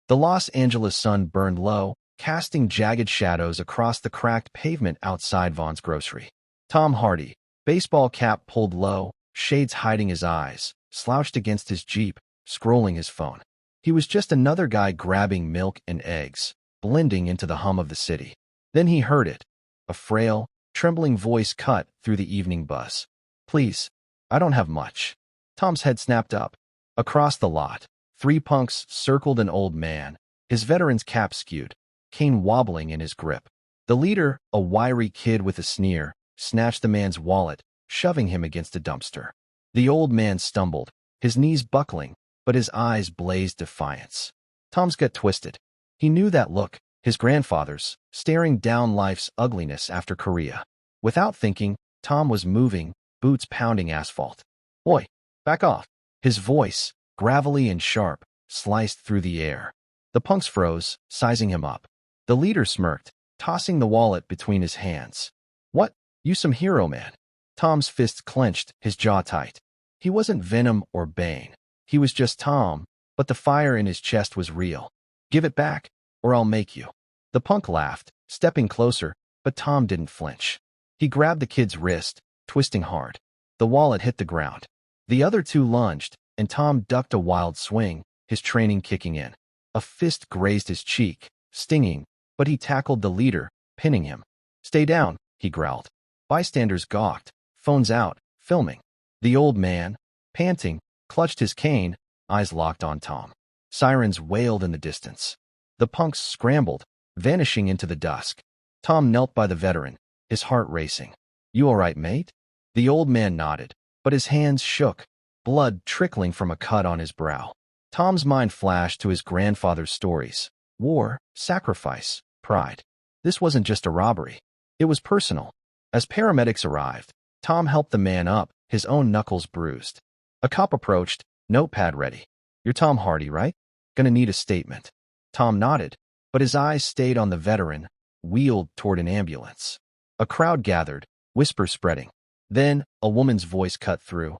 The Los Angeles sun burned low, casting jagged shadows across the cracked pavement outside Vaughn's grocery. Tom Hardy, baseball cap pulled low, shades hiding his eyes, slouched against his Jeep, scrolling his phone. He was just another guy grabbing milk and eggs, blending into the hum of the city. Then he heard it. A frail, trembling voice cut through the evening buzz. "Please, I don't have much." Tom's head snapped up. Across the lot, 3 punks circled an old man, his veteran's cap skewed, cane wobbling in his grip. The leader, a wiry kid with a sneer, snatched the man's wallet, shoving him against a dumpster. The old man stumbled, his knees buckling, but his eyes blazed defiance. Tom's gut twisted. He knew that look, his grandfather's, staring down life's ugliness after Korea. Without thinking, Tom was moving, boots pounding asphalt. "Oi, back off." His voice, gravelly and sharp, sliced through the air. The punks froze, sizing him up. The leader smirked, tossing the wallet between his hands. "What? You some hero man?" Tom's fists clenched, his jaw tight. He wasn't Venom or Bane. He was just Tom, but the fire in his chest was real. "Give it back, or I'll make you." The punk laughed, stepping closer, but Tom didn't flinch. He grabbed the kid's wrist, twisting hard. The wallet hit the ground. The other 2 lunged, and Tom ducked a wild swing, his training kicking in. A fist grazed his cheek, stinging, but he tackled the leader, pinning him. "Stay down," he growled. Bystanders gawked, phones out, filming. The old man, panting, clutched his cane, eyes locked on Tom. Sirens wailed in the distance. The punks scrambled, vanishing into the dusk. Tom knelt by the veteran, his heart racing. "You all right, mate?" The old man nodded, but his hands shook, blood trickling from a cut on his brow. Tom's mind flashed to his grandfather's stories. War, sacrifice, pride. This wasn't just a robbery. It was personal. As paramedics arrived, Tom helped the man up, his own knuckles bruised. A cop approached, notepad ready. "You're Tom Hardy, right? Gonna need a statement." Tom nodded, but his eyes stayed on the veteran, wheeled toward an ambulance. A crowd gathered, whispers spreading. Then, a woman's voice cut through.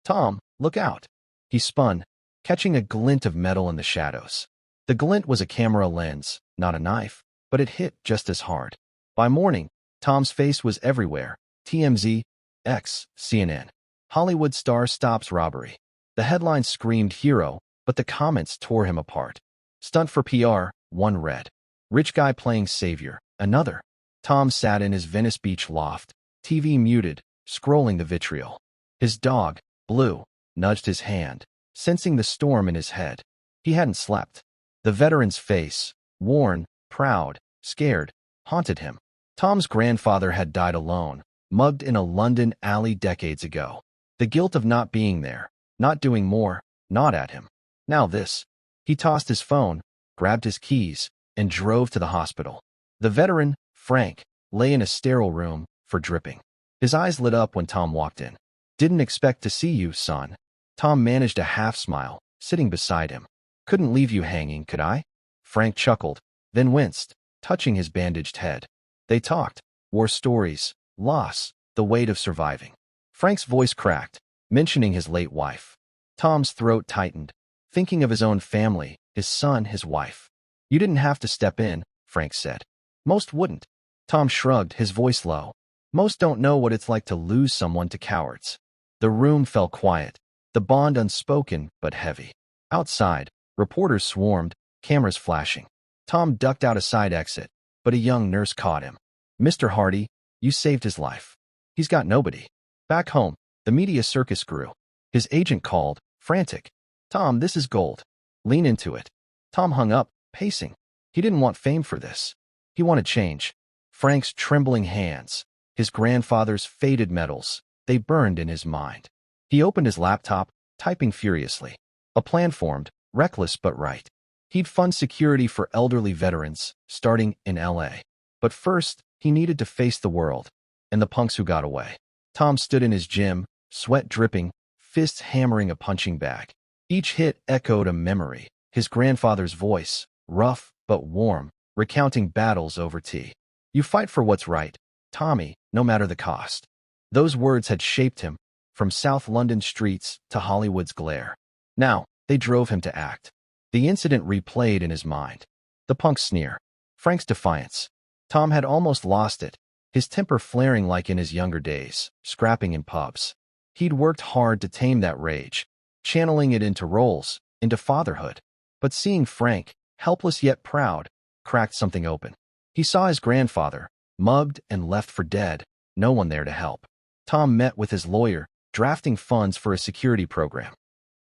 "Tom, look out." He spun, catching a glint of metal in the shadows. The glint was a camera lens, not a knife, but it hit just as hard. By morning, Tom's face was everywhere. TMZ, X, CNN. Hollywood star stops robbery. The headline screamed hero, but the comments tore him apart. Stunt for PR, one read. Rich guy playing savior, another. Tom sat in his Venice Beach loft, TV muted, scrolling the vitriol. His dog, Blue, nudged his hand, sensing the storm in his head. He hadn't slept. The veteran's face, worn, proud, scared, haunted him. Tom's grandfather had died alone, mugged in a London alley decades ago. The guilt of not being there, not doing more, gnawed at him. Now this. He tossed his phone, grabbed his keys, and drove to the hospital. The veteran, Frank, lay in a sterile room, for dripping. His eyes lit up when Tom walked in. "Didn't expect to see you, son." Tom managed a half smile, sitting beside him. "Couldn't leave you hanging, could I?" Frank chuckled, then winced, touching his bandaged head. They talked, war stories, loss, the weight of surviving. Frank's voice cracked, mentioning his late wife. Tom's throat tightened, thinking of his own family, his son, his wife. "You didn't have to step in," Frank said. "Most wouldn't." Tom shrugged, his voice low. "Most don't know what it's like to lose someone to cowards." The room fell quiet, the bond unspoken but heavy. Outside, reporters swarmed, cameras flashing. Tom ducked out a side exit, but a young nurse caught him. "Mr. Hardy, you saved his life. He's got nobody." Back home, the media circus grew. His agent called, frantic. "Tom, this is gold. Lean into it." Tom hung up, pacing. He didn't want fame for this. He wanted change. Frank's trembling hands, his grandfather's faded medals, they burned in his mind. He opened his laptop, typing furiously. A plan formed, reckless but right. He'd fund security for elderly veterans, starting in LA. But first, he needed to face the world, and the punks who got away. Tom stood in his gym, sweat dripping, fists hammering a punching bag. Each hit echoed a memory, his grandfather's voice, rough but warm, recounting battles over tea. "You fight for what's right, Tommy, no matter the cost." Those words had shaped him, from South London streets to Hollywood's glare. Now, they drove him to act. The incident replayed in his mind. The punk's sneer. Frank's defiance. Tom had almost lost it, his temper flaring like in his younger days, scrapping in pubs. He'd worked hard to tame that rage, channeling it into roles, into fatherhood. But seeing Frank, helpless yet proud, cracked something open. He saw his grandfather, mugged and left for dead, no one there to help. Tom met with his lawyer, drafting funds for a security program.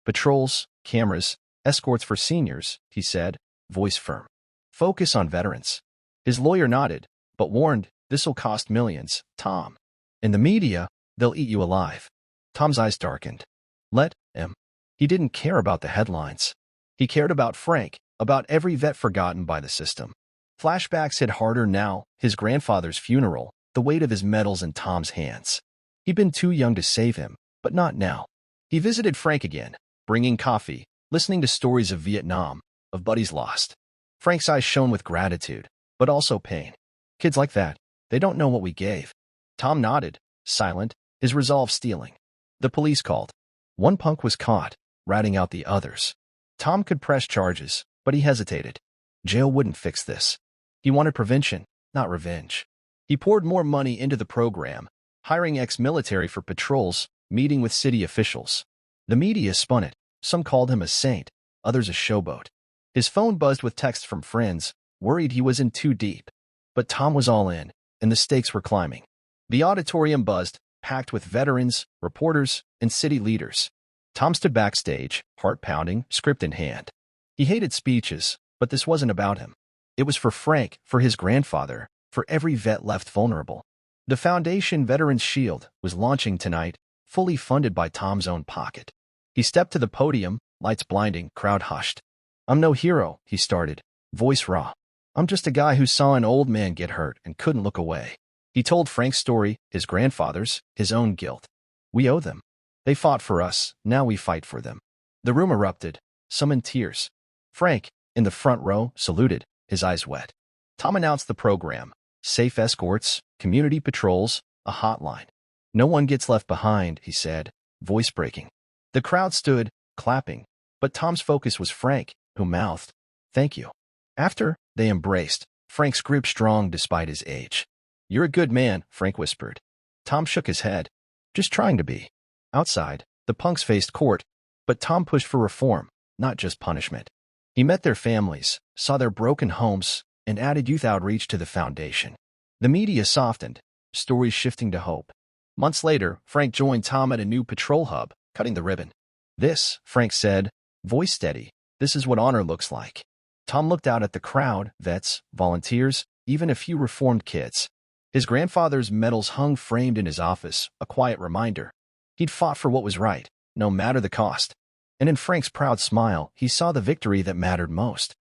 Patrols, cameras, escorts for seniors, he said, voice firm. Focus on veterans. His lawyer nodded, but warned, this'll cost millions, Tom. In the media, they'll eat you alive. Tom's eyes darkened. Let him. He didn't care about the headlines. He cared about Frank, about every vet forgotten by the system. Flashbacks hit harder now, his grandfather's funeral, the weight of his medals in Tom's hands. He'd been too young to save him, but not now. He visited Frank again, bringing coffee, listening to stories of Vietnam, of buddies lost. Frank's eyes shone with gratitude, but also pain. Kids like that, they don't know what we gave. Tom nodded, silent, his resolve stealing. The police called. One punk was caught, ratting out the others. Tom could press charges, but he hesitated. Jail wouldn't fix this. He wanted prevention, not revenge. He poured more money into the program, hiring ex-military for patrols, meeting with city officials. The media spun it. Some called him a saint, others a showboat. His phone buzzed with texts from friends, worried he was in too deep. But Tom was all in, and the stakes were climbing. The auditorium buzzed, packed with veterans, reporters, and city leaders. Tom stood backstage, heart pounding, script in hand. He hated speeches, but this wasn't about him. It was for Frank, for his grandfather, for every vet left vulnerable. The Foundation Veterans Shield was launching tonight, fully funded by Tom's own pocket. He stepped to the podium, lights blinding, crowd hushed. I'm no hero, he started, voice raw. I'm just a guy who saw an old man get hurt and couldn't look away. He told Frank's story, his grandfather's, his own guilt. We owe them. They fought for us, now we fight for them. The room erupted, some in tears. Frank, in the front row, saluted, his eyes wet. Tom announced the program. Safe escorts, community patrols, a hotline. No one gets left behind, he said, voice breaking. The crowd stood, clapping, but Tom's focus was Frank, who mouthed, thank you. After, they embraced, Frank's grip strong despite his age. You're a good man, Frank whispered. Tom shook his head. Just trying to be. Outside, the punks faced court, but Tom pushed for reform, not just punishment. He met their families, saw their broken homes, and added youth outreach to the foundation. The media softened, stories shifting to hope. Months later, Frank joined Tom at a new patrol hub, cutting the ribbon. This, Frank said, voice steady, this is what honor looks like. Tom looked out at the crowd, vets, volunteers, even a few reformed kids. His grandfather's medals hung framed in his office, a quiet reminder. He'd fought for what was right, no matter the cost. And in Frank's proud smile, he saw the victory that mattered most.